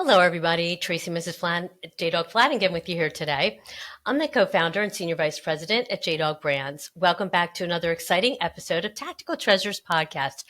Hello, everybody. Tracy JDog Flanagan with you here today. I'm the co-founder and senior vice president at JDog Brands. Welcome back to another exciting episode of Tactical Treasures podcast,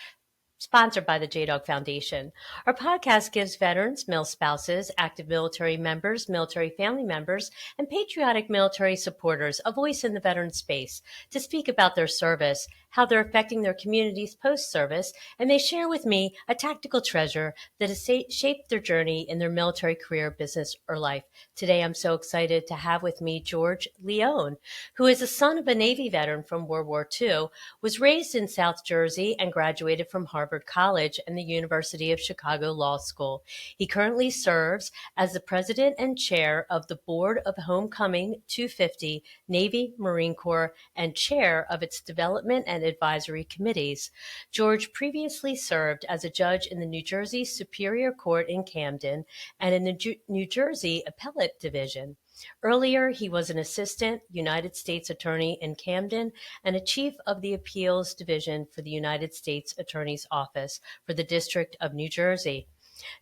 sponsored by the JDog Foundation. Our podcast gives veterans, male spouses, active military members, military family members, and patriotic military supporters a voice in the veteran space to speak about their service, how they're affecting their communities post-service, and they share with me a tactical treasure that has shaped their journey in their military career, business, or life. Today, I'm so excited to have with me George Leone, who is the son of a Navy veteran from World War II, was raised in South Jersey, and graduated from Harvard College and the University of Chicago Law School. He currently serves as the president and chair of the Board of Homecoming 250 Navy Marine Corps and chair of its development and advisory committees. George previously served as a judge in the New Jersey Superior Court in Camden and in the New Jersey Appellate Division. Earlier, he was an assistant United States attorney in Camden and a chief of the appeals division for the United States Attorney's Office for the District of New Jersey.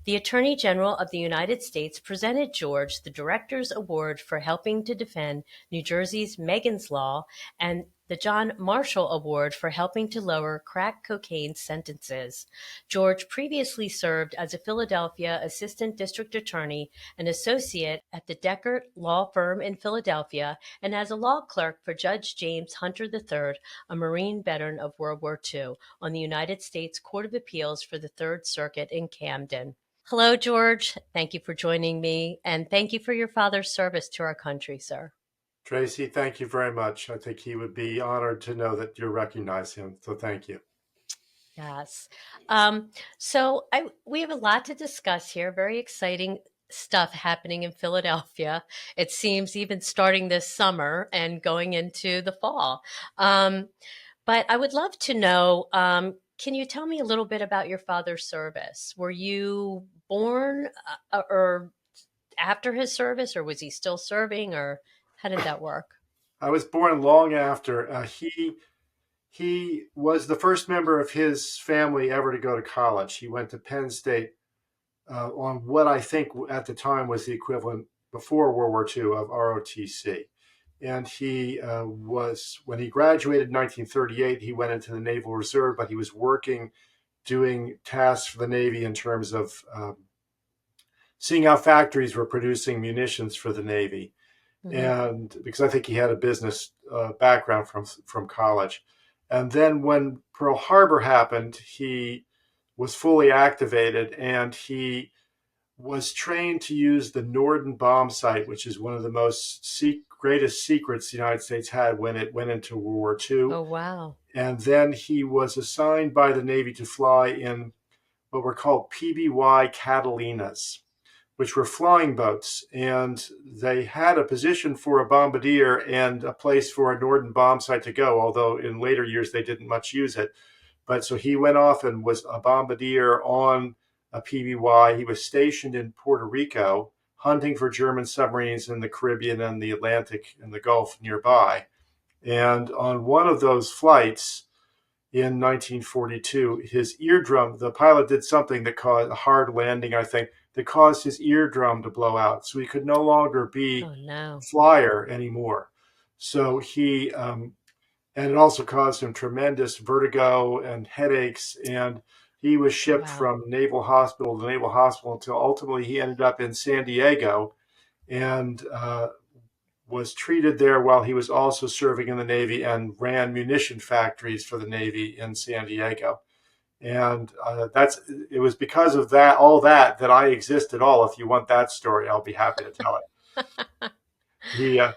The Attorney General of the United States presented George the Director's Award for helping to defend New Jersey's Megan's Law and the John Marshall Award for helping to lower crack cocaine sentences. George previously served as a Philadelphia Assistant District Attorney, an associate at the Deckert Law Firm in Philadelphia, and as a law clerk for Judge James Hunter III, a Marine veteran of World War II, on the United States Court of Appeals for the Third Circuit in Camden. Hello, George. Thank you for joining me, and thank you for your father's service to our country, sir. Tracy, thank you very much. I think he would be honored to know that you recognize him. So thank you. Yes. We have a lot to discuss here. Very exciting stuff happening in Philadelphia. It seems even starting this summer and going into the fall. But I would love to know, can you tell me a little bit about your father's service? Were you born or after his service, or was he still serving, or how did that work? I was born long after. He was the first member of his family ever to go to college. He went to Penn State on what I think at the time was the equivalent before World War II of ROTC. And he when he graduated in 1938, he went into the Naval Reserve, but he was working, doing tasks for the Navy in terms of seeing how factories were producing munitions for the Navy. Mm-hmm. And because I think he had a business background from college. And then when Pearl Harbor happened, he was fully activated, and he was trained to use the Norden bomb sight, which is one of the greatest secrets the United States had when it went into World War II. Oh, wow. And then he was assigned by the Navy to fly in what were called PBY Catalinas, which were flying boats. And they had a position for a bombardier and a place for a Norden bomb sight to go, although in later years they didn't much use it. But so he went off and was a bombardier on a PBY. He was stationed in Puerto Rico, hunting for German submarines in the Caribbean and the Atlantic and the Gulf nearby. And on one of those flights in 1942, his eardrum, the pilot did something that caused a hard landing, I think, that caused his eardrum to blow out. So he could no longer be flyer anymore. So and it also caused him tremendous vertigo and headaches. And he was shipped from naval hospital to naval hospital until ultimately he ended up in San Diego and was treated there while he was also serving in the Navy and ran munition factories for the Navy in San Diego. And it was because of all that I exist at all. If you want that story, I'll be happy to tell it.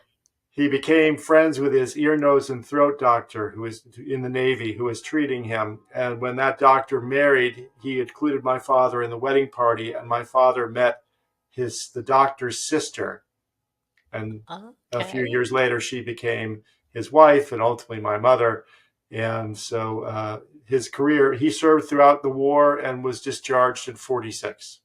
He became friends with his ear, nose, and throat doctor who was in the Navy, who was treating him. And when that doctor married, he included my father in the wedding party, and my father met the doctor's sister. And a few years later, she became his wife and ultimately my mother. And so his career, he served throughout the war and was discharged in 1946.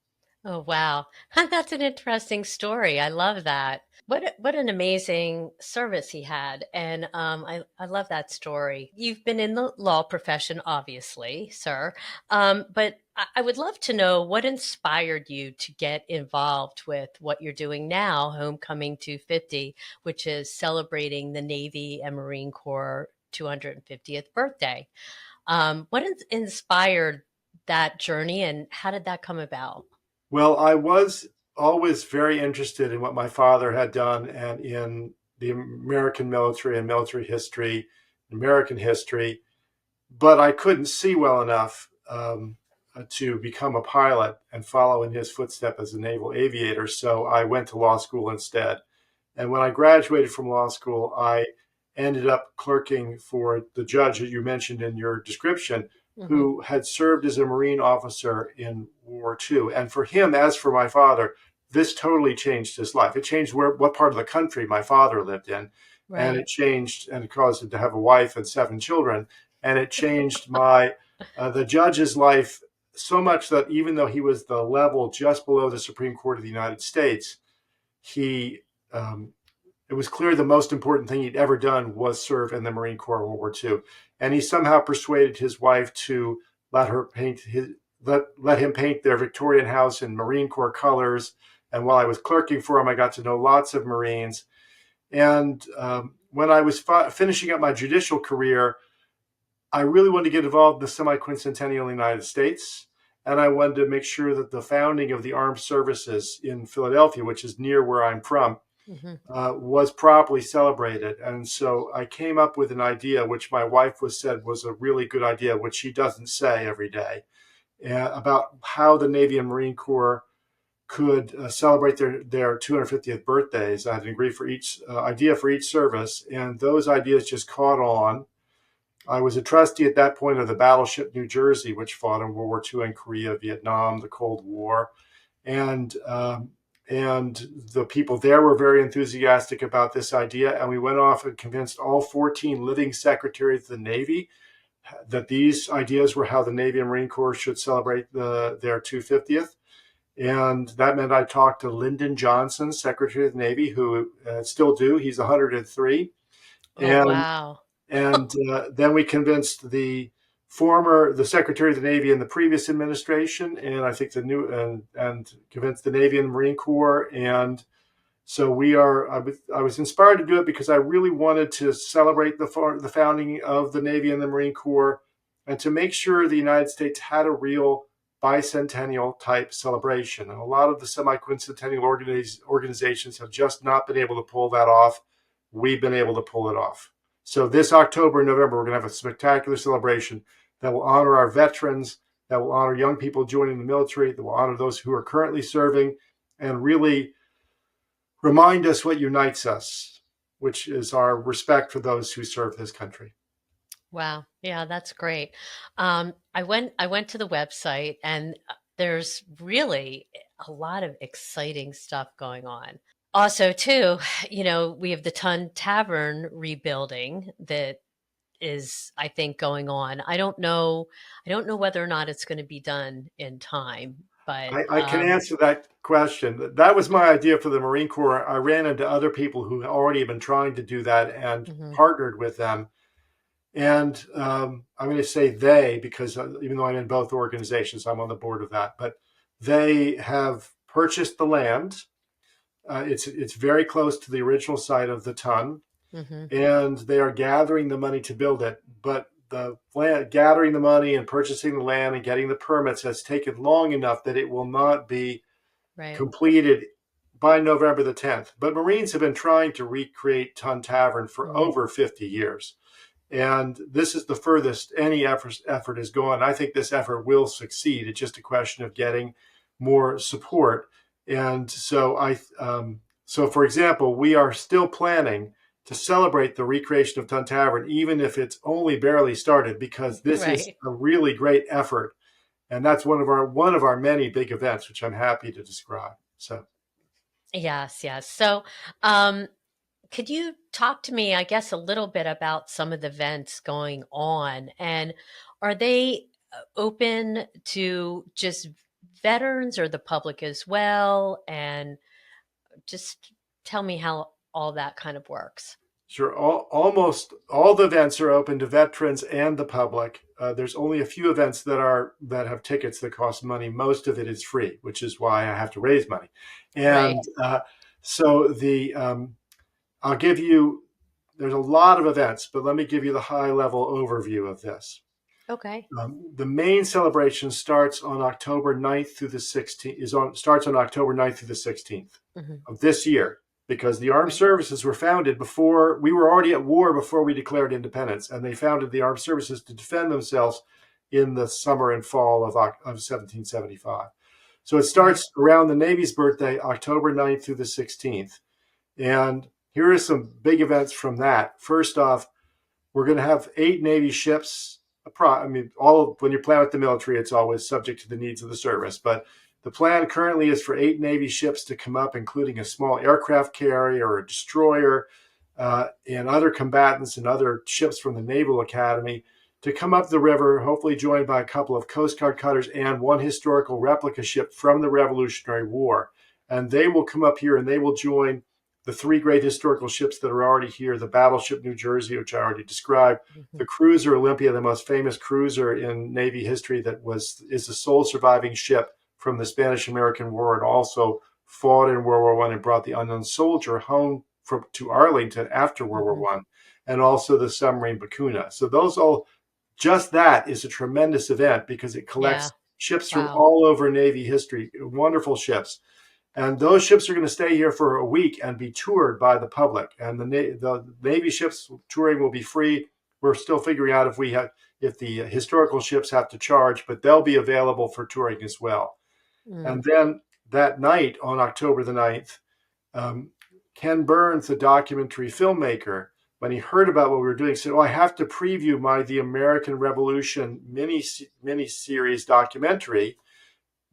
Oh, wow. That's an interesting story. I love that. What an amazing service he had. And I love that story. You've been in the law profession, obviously, sir. But I would love to know what inspired you to get involved with what you're doing now, Homecoming 250, which is celebrating the Navy and Marine Corps 250th birthday. Inspired that journey and how did that come about? Well, I was always very interested in what my father had done and in the American military and military history, American history, but I couldn't see well enough to become a pilot and follow in his footsteps as a naval aviator. So I went to law school instead. And when I graduated from law school, I ended up clerking for the judge that you mentioned in your description, Hmm. who had served as a Marine officer in World War II. And for him, as for my father, this totally changed his life. It changed what part of the country my father lived in, and Right. it changed and it caused him to have a wife and 7 children. And it changed my the judge's life so much that even though he was the level just below the Supreme Court of the United States, he um, it was clear the most important thing he'd ever done was serve in the Marine Corps in World War II. And he somehow persuaded his wife to let her paint his let him paint their Victorian house in Marine Corps colors. And while I was clerking for him, I got to know lots of Marines. And when I was finishing up my judicial career, I really wanted to get involved in the semi-quincentennial United States. And I wanted to make sure that the founding of the armed services in Philadelphia, which is near where I'm from, Hmm. was properly celebrated. And so I came up with an idea, which my wife was said was a really good idea, which she doesn't say every day, about how the Navy and Marine Corps could celebrate their 250th birthdays. I had an agree for each idea for each service, and those ideas just caught on. I was a trustee at that point of the battleship New Jersey, which fought in World War II and Korea, Vietnam, the Cold War, and and the people there were very enthusiastic about this idea. And we went off and convinced all 14 living secretaries of the Navy that these ideas were how the Navy and Marine Corps should celebrate their 250th. And that meant I talked to Lyndon Johnson, Secretary of the Navy, who still do. He's 103, Oh, and wow. then we convinced the Secretary of the Navy in the previous administration, and I think the new and convinced the Navy and Marine Corps. And so we are. I was inspired to do it because I really wanted to celebrate the founding of the Navy and the Marine Corps, and to make sure the United States had a real bicentennial type celebration. And a lot of the semi-quincentennial organizations have just not been able to pull that off. We've been able to pull it off. So this October and November, we're going to have a spectacular celebration that will honor our veterans, that will honor young people joining the military, that will honor those who are currently serving, and really remind us what unites us, which is our respect for those who serve this country. Wow. Yeah, that's great. I went to the website and there's really a lot of exciting stuff going on. Also, too, we have the Ton Tavern rebuilding that is, I think, going on. I don't know whether or not it's going to be done in time, but I can answer that question. That was my idea for the Marine Corps. I ran into other people who had already been trying to do that and mhm, partnered with them. And I'm going to say they because even though I'm in both organizations, I'm on the board of that. But they have purchased the land. It's very close to the original site of the ton, mhm, and they are gathering the money to build it. But the land, gathering the money and purchasing the land and getting the permits has taken long enough that it will not be right. completed by November the 10th. But Marines have been trying to recreate Ton Tavern for Mhm, over 50 years. And this is the furthest any effort has gone. I think this effort will succeed. It's just a question of getting more support. And so for example, we are still planning to celebrate the recreation of Tun Tavern, even if it's only barely started, because this is right. a really great effort, and that's one of our many big events, which I'm happy to describe. So Yes, yes. So, um, could you talk to me, I guess, a little bit about some of the events going on? And are they open to just veterans or the public as well? And just tell me how all that kind of works. Sure. Almost all the events are open to veterans and the public. There's only a few events that have tickets that cost money. Most of it is free, which is why I have to raise money. Right. And so I'll give you. There's a lot of events, but let me give you the high level overview of this. Okay. The main celebration starts on October 9th through the 16th. Starts on October 9th through the 16th Hmm. of this year, because the armed Right. services were founded before we were already at war before we declared independence, and they founded the armed services to defend themselves in the summer and fall of 1775. So it Right. starts around the Navy's birthday, October 9th through the 16th. And here are some big events from that. First off, we're going to have 8 Navy ships. I mean, when you plan with the military, it's always subject to the needs of the service. But the plan currently is for 8 Navy ships to come up, including a small aircraft carrier or a destroyer, and other combatants and other ships from the Naval Academy to come up the river, hopefully joined by a couple of Coast Guard cutters and one historical replica ship from the Revolutionary War. And they will come up here and they will join the 3 great historical ships that are already here: the battleship New Jersey, which I already described, Hmm. the cruiser Olympia, the most famous cruiser in Navy history, is the sole surviving ship from the Spanish-American War, and also fought in World War I and brought the unknown soldier home to Arlington after World Hmm. War I, and also the submarine Bakuna. So just that is a tremendous event because it Yeah. collects ships from Wow. all over Navy history, wonderful ships. And those ships are going to stay here for a week and be toured by the public. And the Navy ships touring will be free. We're still figuring out if the historical ships have to charge, but they'll be available for touring as well. Mm. And then that night on October the 9th, um, Ken Burns, the documentary filmmaker, when he heard about what we were doing, said, "Oh, I have to preview the American Revolution mini series documentary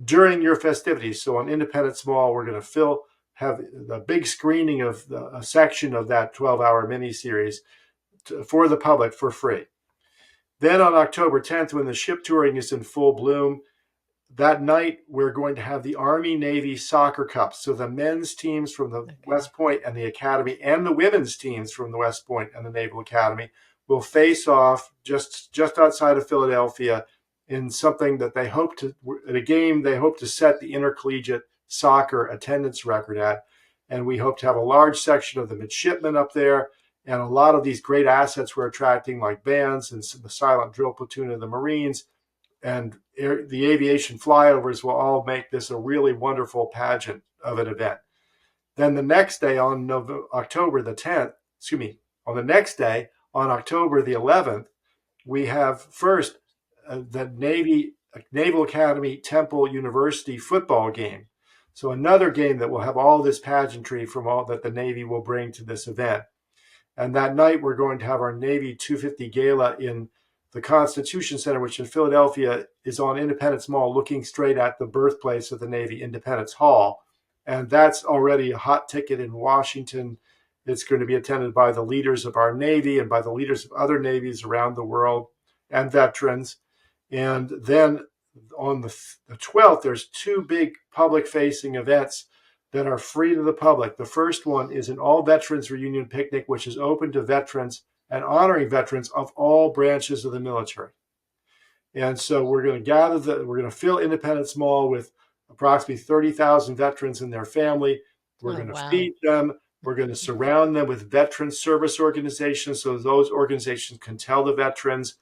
during your festivities." So on Independence Mall, we're going to have the big screening of a section of that 12-hour miniseries for the public for free. Then on October 10th, when the ship touring is in full bloom, that night we're going to have the Army Navy Soccer Cup. So the men's teams from the Okay. West Point and the Academy, and the women's teams from the West Point and the Naval Academy, will face off just outside of Philadelphia in something that in a game they hope to set the intercollegiate soccer attendance record at. And we hope to have a large section of the midshipmen up there, and a lot of these great assets we're attracting, like bands and the silent drill platoon of the Marines, and the aviation flyovers, will all make this a really wonderful pageant of an event. Then the next day on October the 10th, excuse me, on the next day on October the 11th, we have first the Naval Academy Temple University football game. So another game that will have all this pageantry from all that the Navy will bring to this event. And that night, we're going to have our Navy 250 Gala in the Constitution Center, which in Philadelphia is on Independence Mall, looking straight at the birthplace of the Navy, Independence Hall. And that's already a hot ticket in Washington. It's going to be attended by the leaders of our Navy and by the leaders of other navies around the world and veterans. And then on the 12th, there's 2 big public facing events that are free to the public. The first one is an all veterans reunion picnic, which is open to veterans and honoring veterans of all branches of the military. And so we're going to we're going to fill Independence Mall with approximately 30,000 veterans and their family. We're Oh, going to wow. feed them. We're going to surround them with veteran service organizations, so those organizations can tell the veterans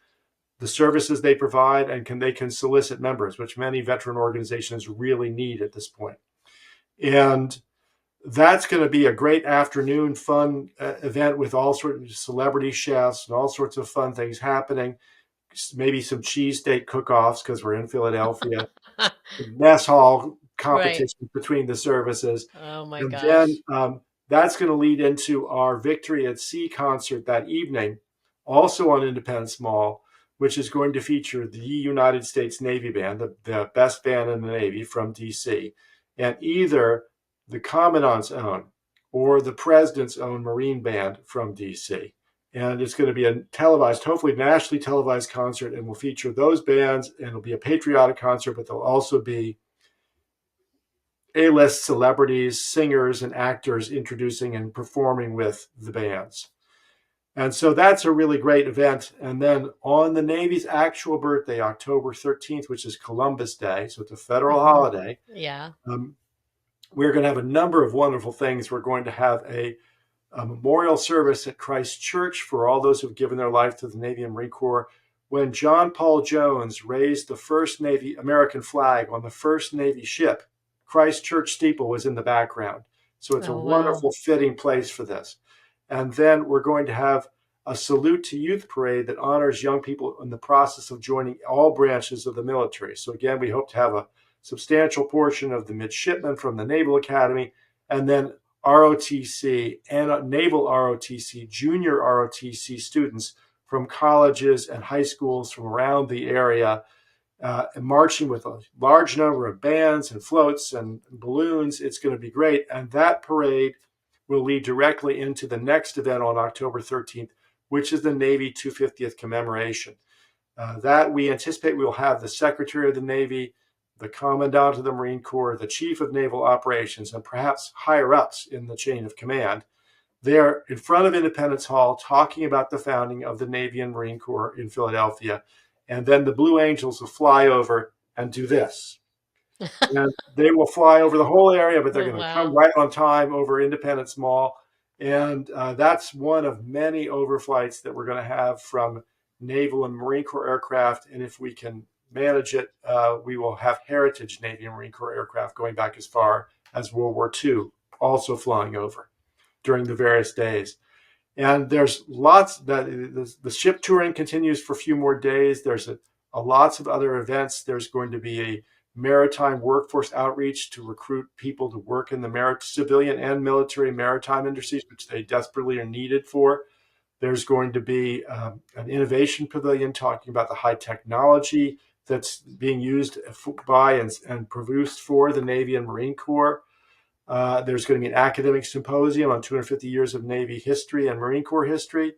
the services they provide, and they can solicit members, which many veteran organizations really need at this point. And that's going to be a great afternoon fun event with all sorts of celebrity chefs and all sorts of fun things happening. Maybe some cheesesteak cook-offs because we're in Philadelphia. Mess hall Right. competition between the services. Oh my And then gosh. that's going to lead into our Victory at Sea concert that evening, also on Independence Mall, which is going to feature the United States Navy Band, the best band in the Navy from DC, and either the Commandant's own or the President's own Marine Band from DC. And it's going to be a televised, hopefully nationally televised concert, and will feature those bands, and it'll be a patriotic concert, but there'll also be A-list celebrities, singers, and actors introducing and performing with the bands. And so that's a really great event. And then on the Navy's actual birthday, October 13th, which is Columbus Day, so it's a federal Hmm. holiday, Yeah. we're going to have a number of wonderful things. We're going to have a memorial service at Christ Church for all those who've given their life to the Navy and Marine Corps. When John Paul Jones raised the first Navy American flag on the first Navy ship, Christ Church steeple was in the background. So it's a Oh, wow. wonderful, fitting place for this. And then we're going to have a salute to youth parade that honors young people in the process of joining all branches of the military. So again, we hope to have a substantial portion of the midshipmen from the Naval Academy, and then ROTC and Naval ROTC, junior ROTC students from colleges and high schools from around the area, and marching with a large number of bands and floats and balloons. It's going to be great. And that parade will lead directly into the next event on October 13th, which is the Navy 250th commemoration. That we anticipate we will have the Secretary of the Navy, the Commandant of the Marine Corps, the Chief of Naval Operations, and perhaps higher ups in the chain of command there in front of Independence Hall talking about the founding of the Navy and Marine Corps in Philadelphia. And then the Blue Angels will fly over and do this. And they will fly over the whole area, but they're Oh, going to come wow. right on time over Independence Mall. And that's one of many overflights that we're going to have from Naval and Marine Corps aircraft. And if we can manage it, we will have heritage Navy and Marine Corps aircraft going back as far as World War II, also flying over during the various days. And there's lots that the ship touring continues for a few more days. There's lots of other events. There's going to be a maritime workforce outreach to recruit people to work in the civilian and military maritime industries, which they desperately are needed for. There's going to be an innovation pavilion talking about the high technology that's being used by and produced for the Navy and Marine Corps. There's going to be an academic symposium on 250 years of Navy history and Marine Corps history.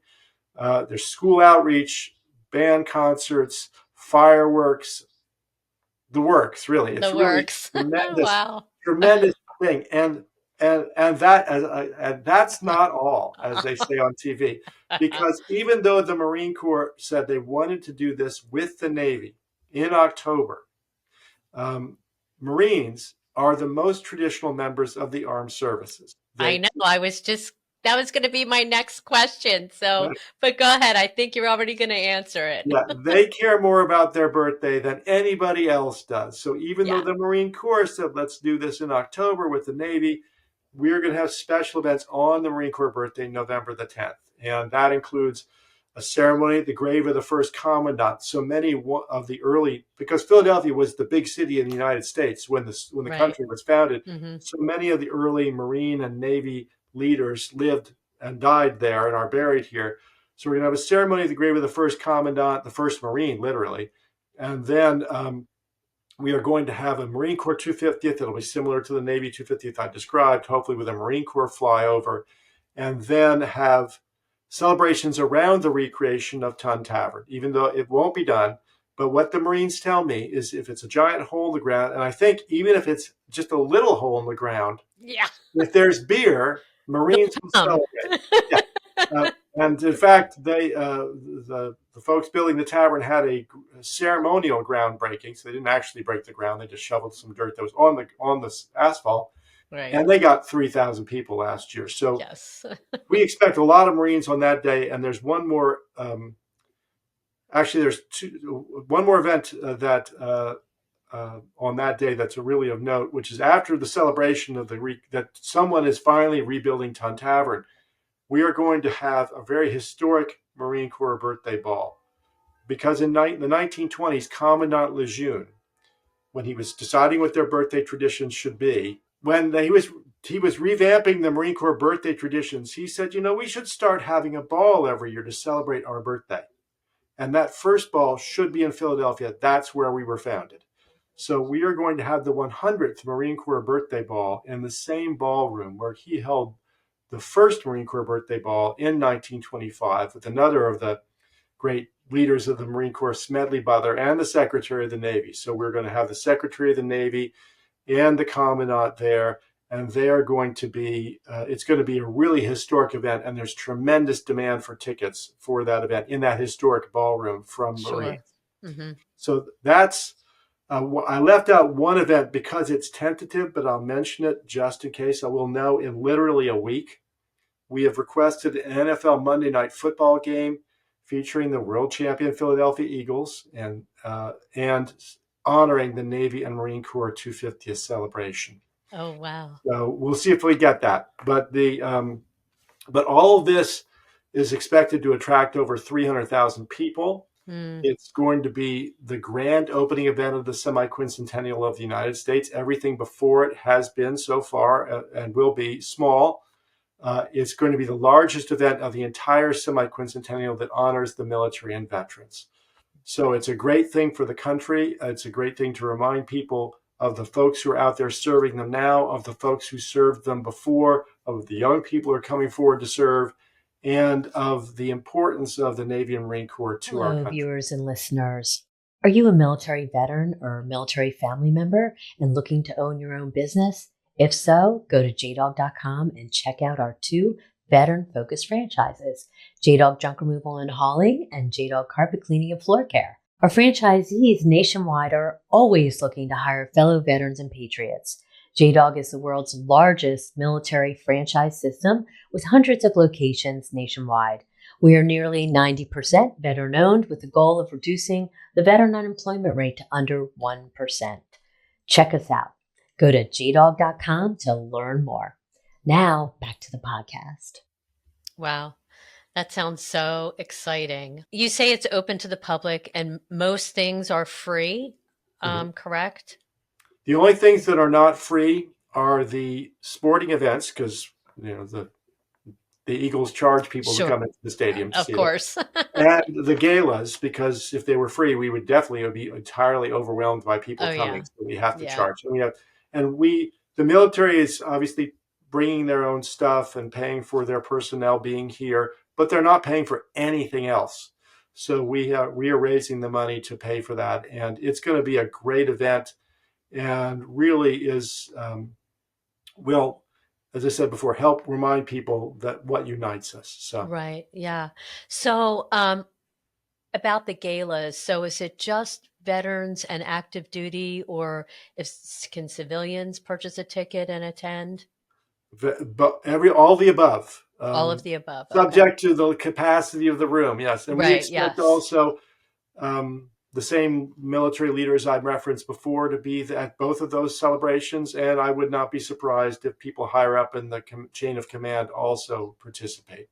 There's school outreach, band concerts, fireworks, the works. Really, it's The really works. tremendous, Wow. tremendous thing. And that's not all, as they say on TV, because even though the Marine Corps said they wanted to do this with the Navy in October, um, Marines are the most traditional members of the armed services. I They know. That was going to be my next question. So, but go ahead. I think you're already going to answer it. Yeah, they care more about their birthday than anybody else does. So even though Yeah. the Marine Corps said, let's do this in October with the Navy, we're going to have special events on the Marine Corps birthday, November the 10th. And that includes a ceremony at the grave of the first commandant. So many of the early, because Philadelphia was the big city in the United States when the Right. country was founded, Hmm. so many of the early Marine and Navy leaders lived and died there and are buried here. So we're going to have a ceremony at the grave of the first commandant, the first Marine, literally. And then we are going to have a Marine Corps 250th. It'll be similar to the Navy 250th I described, hopefully with a Marine Corps flyover. And then have celebrations around the recreation of Ton Tavern, even though it won't be done. But what the Marines tell me is if it's a giant hole in the ground, and I think even if it's just a little hole in the ground, Yeah. if there's beer, Marines will Um, celebrate. Yeah. And in fact, the folks building the tavern had a ceremonial groundbreaking, so they didn't actually break the ground; they just shoveled some dirt that was on the asphalt, right. and they got 3,000 people last year. So Yes. we expect a lot of Marines on that day. And there's one more. Actually, one more event that on that day that's really of note, which is after the celebration of that someone is finally rebuilding Ton Tavern. We are going to have a very historic Marine Corps birthday ball because in the 1920s, Commandant Lejeune, when he was deciding what their birthday traditions should be, when he was revamping the Marine Corps birthday traditions, he said, we should start having a ball every year to celebrate our birthday. And that first ball should be in Philadelphia. That's where we were founded. So we are going to have the 100th Marine Corps birthday ball in the same ballroom where he held the first Marine Corps birthday ball in 1925 with another of the great leaders of the Marine Corps, Smedley Butler, and the Secretary of the Navy. So we're going to have the Secretary of the Navy, and the commandant there. And they are going to be, it's going to be a really historic event. And there's tremendous demand for tickets for that event in that historic ballroom from Marines. Sure. Hmm. So that's, I left out one event because it's tentative, but I'll mention it just in case. I will know in literally a week. We have requested an NFL Monday Night Football game featuring the world champion Philadelphia Eagles and honoring the Navy and Marine Corps 250th celebration. Oh, wow. So we'll see if we get that. But all of this is expected to attract over 300,000 people. Mm. It's going to be the grand opening event of the semi-quincentennial of the United States. Everything before it has been so far and will be small. It's going to be the largest event of the entire semi-quincentennial that honors the military and veterans. So it's a great thing for the country. It's a great thing to remind people of the folks who are out there serving them now, of the folks who served them before, of the young people who are coming forward to serve, and of the importance of the Navy and Marine Corps to our Hello, country. viewers and listeners. Are you a military veteran or military family member and looking to own your own business? If so, go to JDog.com and check out our 2 veteran-focused franchises, JDog Junk Removal and Hauling and JDog Carpet Cleaning and Floor Care. Our franchisees nationwide are always looking to hire fellow veterans and patriots. JDog is the world's largest military franchise system with hundreds of locations nationwide. We are nearly 90% veteran-owned with the goal of reducing the veteran unemployment rate to under 1%. Check us out. Go to jdog.com to learn more. Now, back to the podcast. Wow. That sounds so exciting. You say it's open to the public and most things are free, correct? The only things that are not free are the sporting events because the Eagles charge people to come into the stadium to Of see course. it. And the galas, because if they were free, we would definitely be entirely overwhelmed by people coming. So we have to charge. The military is obviously bringing their own stuff and paying for their personnel being here, but they're not paying for anything else. So we are raising the money to pay for that. And it's going to be a great event and really is, will, as I said before, help remind people that what unites us. So Right. Yeah. So, about the galas, so is it just veterans and active duty, or can civilians purchase a ticket and attend? but all the above, All of the above. Okay. subject to the capacity of the room. Yes, and we Right. expect Yes. also the same military leaders I've referenced before to be at both of those celebrations, and I would not be surprised if people higher up in the chain of command also participate,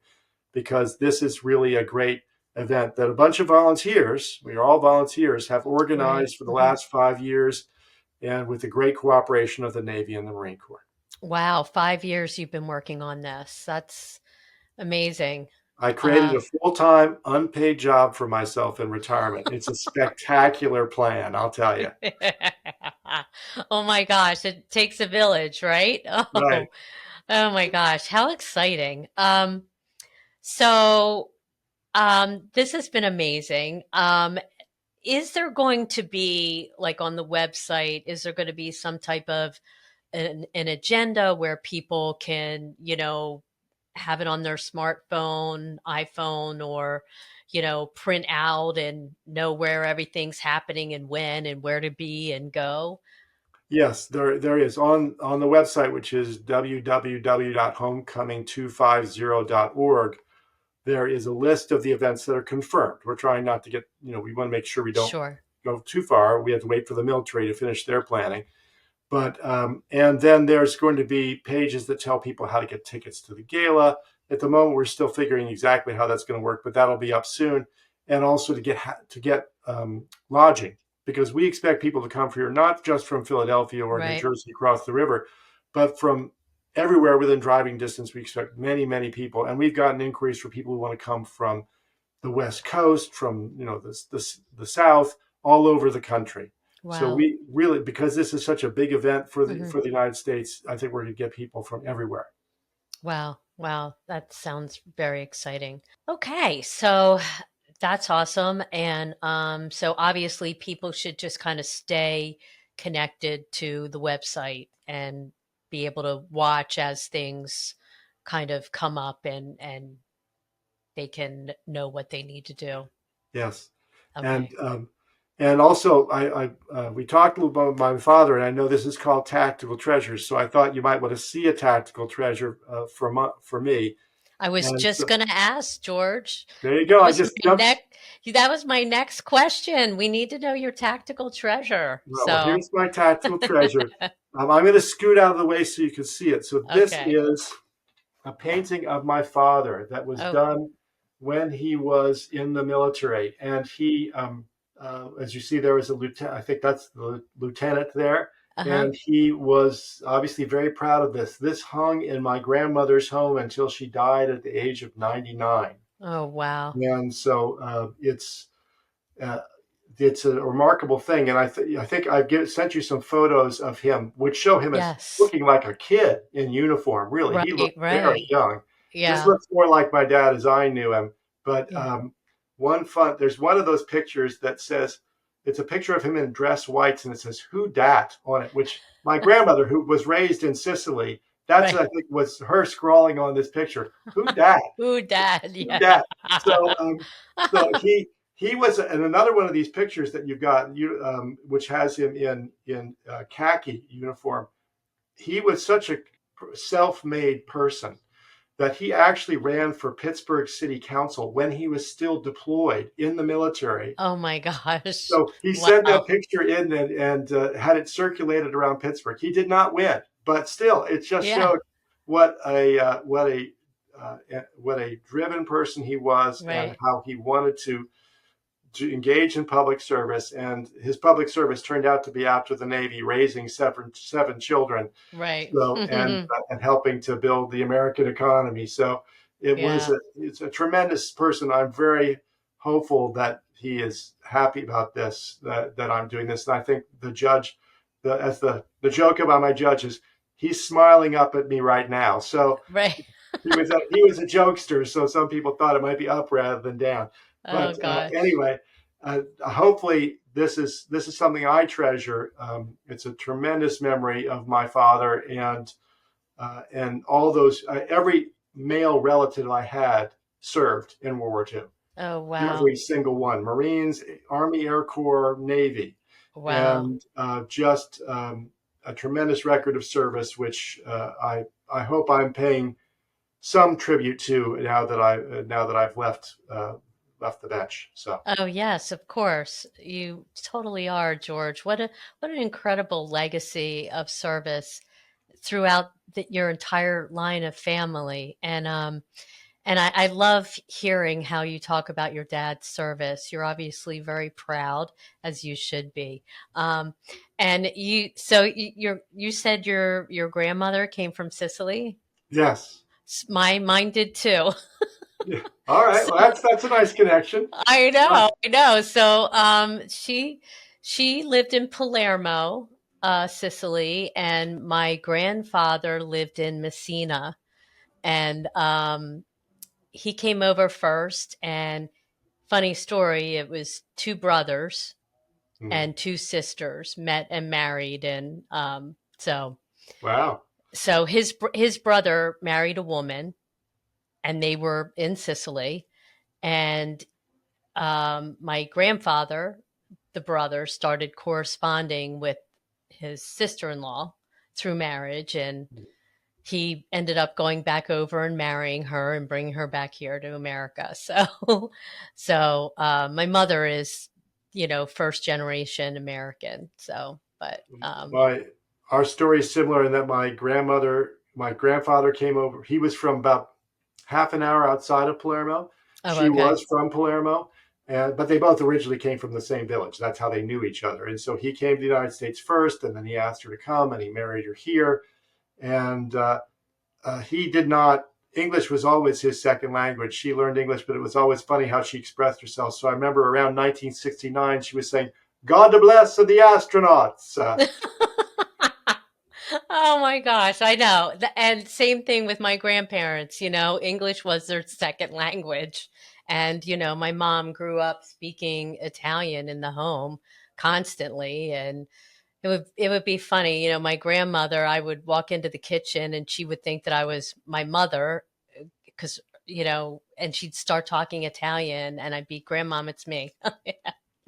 because this is really a great event that a bunch of volunteers, we are all volunteers, have organized for the last 5 years, and with the great cooperation of the Navy and the Marine Corps. Wow. 5 years you've been working on this. That's amazing. I created a full-time unpaid job for myself in retirement. It's a spectacular plan, I'll tell you. Oh my gosh, it takes a village, right? Oh, Right. oh my gosh, how exciting. So this has been amazing. Is there going to be, like on the website, is there going to be some type of an agenda where people can, have it on their smartphone, iPhone, or, print out and know where everything's happening and when and where to be and go? Yes, there is on the website, which is www.homecoming250.org. There is a list of the events that are confirmed. We're trying not to get, we want to make sure we don't Sure. go too far. We have to wait for the military to finish their planning. But and then there's going to be pages that tell people how to get tickets to the gala. At the moment, we're still figuring exactly how that's going to work, but that'll be up soon. And also to get lodging, because we expect people to come here not just from Philadelphia or New Jersey across the river, but from everywhere within driving distance. We expect many, many people, and we've gotten inquiries for people who want to come from the West Coast, from the South, all over the country. Wow. So we really, because this is such a big event for the United States, I think we're going to get people from everywhere. Wow. Wow. That sounds very exciting. Okay. So that's awesome. And so obviously people should just kind of stay connected to the website and be able to watch as things kind of come up, and they can know what they need to do. Yes, and Okay. also we talked a little about my father, and I know this is called tactical treasures. So I thought you might want to see a tactical treasure for me. I was And just so going to ask, George. there you That go. I was just my jumped. next. That was my next question. We need to know your tactical treasure. Well, So, here's my tactical treasure. I'm going to scoot out of the way so you can see it. So this okay. is a painting of my father that was Oh, done when he was in the military, and he, as you see, there was a lieutenant. I think that's the lieutenant there, uh-huh. and he was obviously very proud of this. This hung in my grandmother's home until she died at the age of 99, Oh, wow. and so uh, it's a remarkable thing. And I think sent you some photos of him, which show him as Yes. looking like a kid in uniform. Really, he Right, looked very right. young. This Yeah. looks more like my dad as I knew him. But Yeah. there's one of those pictures that says, it's a picture of him in dress whites, and it says "Who dat" on it, which my grandmother, who was raised in Sicily, that's Right. I think was her scrawling on this picture. Who dat? Ooh, dad. Who Yeah. dat? So so he was, and another one of these pictures that you've got, which has him in khaki uniform. He was such a self-made person that he actually ran for Pittsburgh City Council when he was still deployed in the military. Oh my gosh. So he sent Wow. that picture in and had it circulated around Pittsburgh. He did not win, but still, it just Yeah. showed what a uh, what a what a driven person he was, and Right. how he wanted to engage in public service. And his public service turned out to be after the Navy, raising seven children, Right. so and helping to build the American economy. So Yeah. it's a tremendous person. I'm very hopeful that he is happy about this, that I'm doing this. And I think the judge, the joke about my judge is, he's smiling up at me right now. So Right. he was a jokester, so some people thought it might be up rather than down. Oh But gosh. anyway, hopefully this is something I treasure. It's a tremendous memory of my father, and all those, every male relative I had served in World War II. Oh wow. Every single one: Marines, Army, Air Corps, Navy, Wow. and just a tremendous record of service, which I hope I'm paying some tribute to now that I've left the bench. So Oh yes, of course. You totally are, George. What an incredible legacy of service throughout your entire line of family. And I love hearing how you talk about your dad's service. You're obviously very proud, as you should be. Um, and you said your grandmother came from Sicily. yes, Mine did too. yeah. All right. Well, that's a nice connection. Uh, I know. So she lived in Palermo, Sicily, and my grandfather lived in Messina, and he came over first. And funny story, it was two brothers hmm. and two sisters met and married, and Wow. so his brother married a woman, and they were in Sicily, and my grandfather, the brother, started corresponding with his sister-in-law through marriage, and he ended up going back over and marrying her and bringing her back here to America. So, my mother is, first generation American. So, but My Our story is similar in that my grandfather came over. He was from about half an hour outside of Palermo. oh, She okay, was from Palermo, but they both originally came from the same village. That's how they knew each other. And so he came to the United States first, and then he asked her to come, and he married her here. And he did not. English was always his second language. She learned English, but it was always funny how she expressed herself. So I remember around 1969, she was saying, "God bless the astronauts." Oh my gosh, I know. And same thing with my grandparents, English was their second language. And, my mom grew up speaking Italian in the home constantly. And It would be funny, my grandmother, I would walk into the kitchen and she would think that I was my mother because, and she'd start talking Italian and I'd be, "Grandmom, it's me."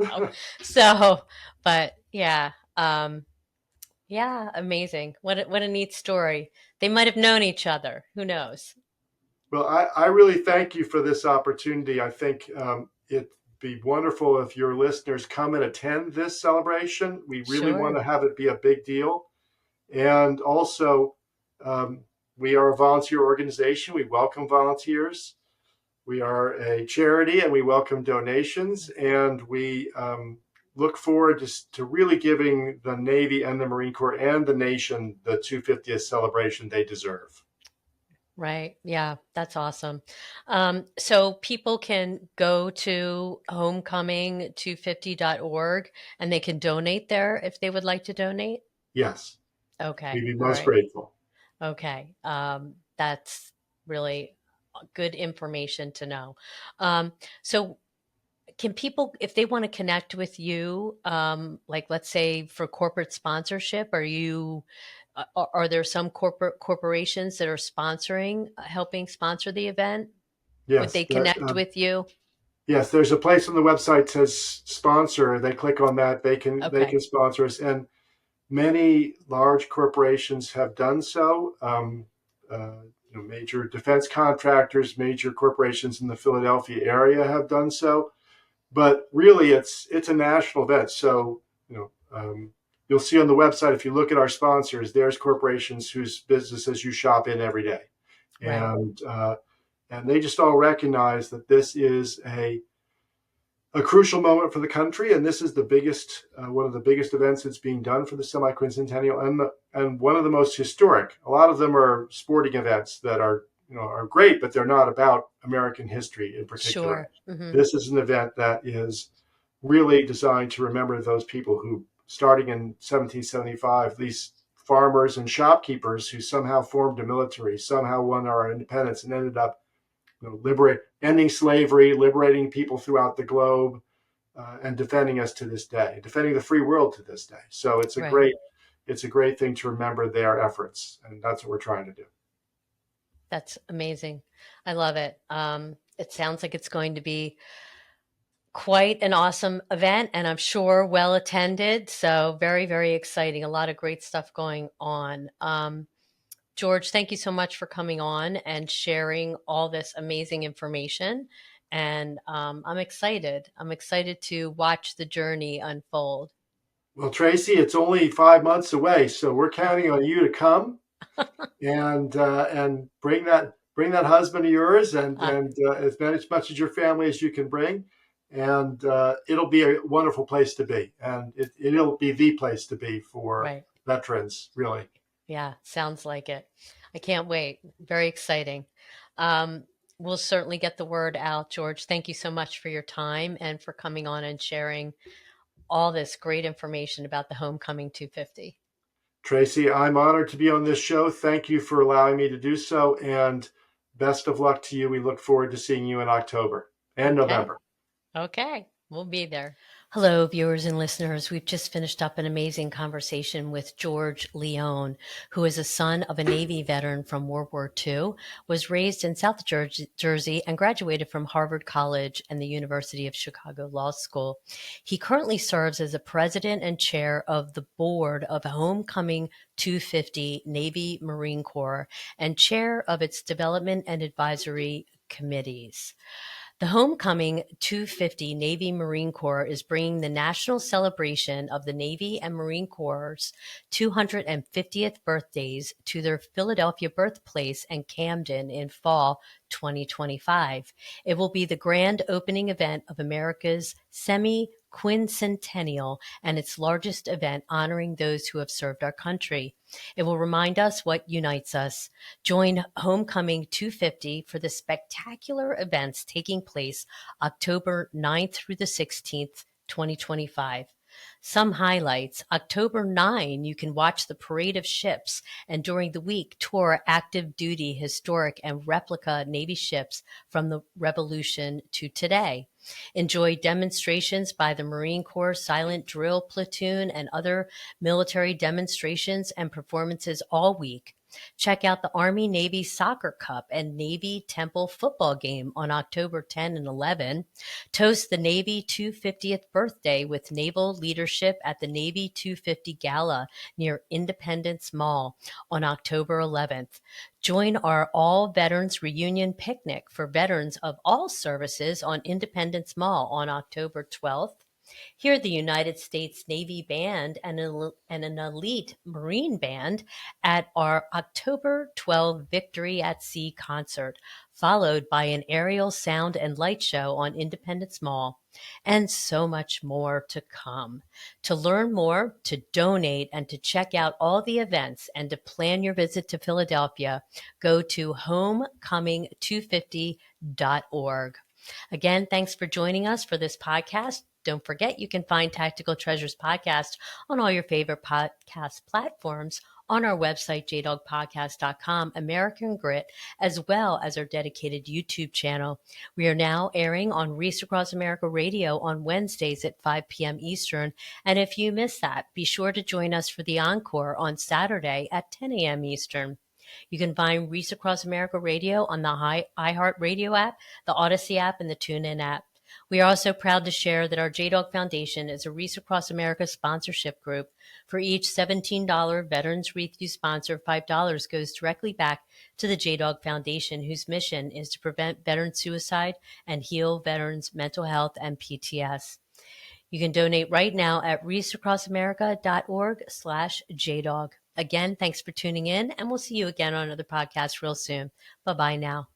So, so, but yeah, yeah, amazing. What a neat story. They might have known each other. Who knows? Well, I really thank you for this opportunity. I think it'd be wonderful if your listeners come and attend this celebration. We really want Sure. to have it be a big deal. And also, um, we are a volunteer organization. We welcome volunteers. We are a charity and we welcome donations. And we look forward to really giving the Navy and the Marine Corps and the nation the 250th celebration they deserve. Right. Yeah, that's awesome. So people can go to homecoming250.org and they can donate there if they would like to donate. Yes, Okay. we'd be All most right. grateful. Okay. That's really good information to know. So can people, if they want to connect with you, like let's say for corporate sponsorship, are there some corporations that are sponsoring, helping sponsor the event? Would Yes, they connect with you? yes. There's a place on the website that says sponsor. They click on that. They can Okay. sponsor us, and many large corporations have done so. Major defense contractors, major corporations in the Philadelphia area have done so. But really, it's a national event. So you'll see on the website, if you look at our sponsors, there's corporations whose businesses you shop in every day, Right. and they just all recognize that this is a crucial moment for the country, and this is the biggest, one of the biggest events that's being done for the semi-quincentennial, and one of the most historic. A lot of them are sporting events that are great, but they're not about American history in particular. Sure. Hmm. This is an event that is really designed to remember those people who, starting in 1775, these farmers and shopkeepers who somehow formed a military, somehow won our independence, and ended up ending slavery, liberating people throughout the globe, and defending us to this day, defending the free world to this day. So Right. it's a great thing to remember their efforts, and that's what we're trying to do. That's amazing. I love it. It sounds like it's going to be quite an awesome event and I'm sure well attended. So very, very exciting. A lot of great stuff going on. George, thank you so much for coming on and sharing all this amazing information. And I'm excited. I'm excited to watch the journey unfold. Well, Tracy, it's only 5 months away, so we're counting on you to come and bring that husband of yours Uh, and as much as your family as you can bring, and it'll be a wonderful place to be, and it'll be the place to be for right. veterans, really. Yeah, sounds like it. I can't wait. Very exciting. Um, we'll certainly get the word out, George. Thank you so much for your time and for coming on and sharing all this great information about the Homecoming 250. Tracy, I'm honored to be on this show. Thank you for allowing me to do so, and best of luck to you. We look forward to seeing you in October and Okay. November. Okay. We'll be there. Hello, viewers and listeners. We've just finished up an amazing conversation with George Leone, who is a son of a Navy veteran from World War II, was raised in South Jersey, and graduated from Harvard College and the University of Chicago Law School. He currently serves as a president and chair of the board of Homecoming 250 Navy Marine Corps and chair of its development and advisory committees. The Homecoming 250 Navy Marine Corps is bringing the national celebration of the Navy and Marine Corps' 250th birthdays to their Philadelphia birthplace and Camden in fall 2025. It will be the grand opening event of America's semi-quincentennial and its largest event honoring those who have served our country. It will remind us what unites us. Join Homecoming 250 for the spectacular events taking place October 9th through the 16th, 2025. Some highlights: October 9, you can watch the Parade of Ships, and during the week, tour active duty, historic, and replica Navy ships from the Revolution to today. Enjoy demonstrations by the Marine Corps Silent Drill Platoon and other military demonstrations and performances all week. Check out the Army-Navy Soccer Cup and Navy Temple football game on October 10 and 11. Toast the Navy 250th birthday with naval leadership at the Navy 250 Gala near Independence Mall on October 11th. Join our All Veterans Reunion Picnic for veterans of all services on Independence Mall on October 12th. Hear the United States Navy Band and an elite Marine Band at our October 12 Victory at Sea concert, followed by an aerial sound and light show on Independence Mall, and so much more to come. To learn more, to donate, and to check out all the events and to plan your visit to Philadelphia, go to homecoming250.org. Again, thanks for joining us for this podcast. Don't forget, you can find Tactical Treasures Podcast on all your favorite podcast platforms, on our website, jdogpodcast.com, American Grit, as well as our dedicated YouTube channel. We are now airing on Reach Across America Radio on Wednesdays at 5 p.m. Eastern. And if you miss that, be sure to join us for the encore on Saturday at 10 a.m. Eastern. You can find Reach Across America Radio on the iHeart Radio app, the Odyssey app, and the TuneIn app. We are also proud to share that our JDog Foundation is a Reach Across America sponsorship group. For each $17 Veterans Wreath you sponsor, $5 goes directly back to the JDog Foundation, whose mission is to prevent veteran suicide and heal veterans' mental health and PTS. You can donate right now at reachacrossamerica.org/JDog. Again, thanks for tuning in, and we'll see you again on another podcast real soon. Bye-bye now.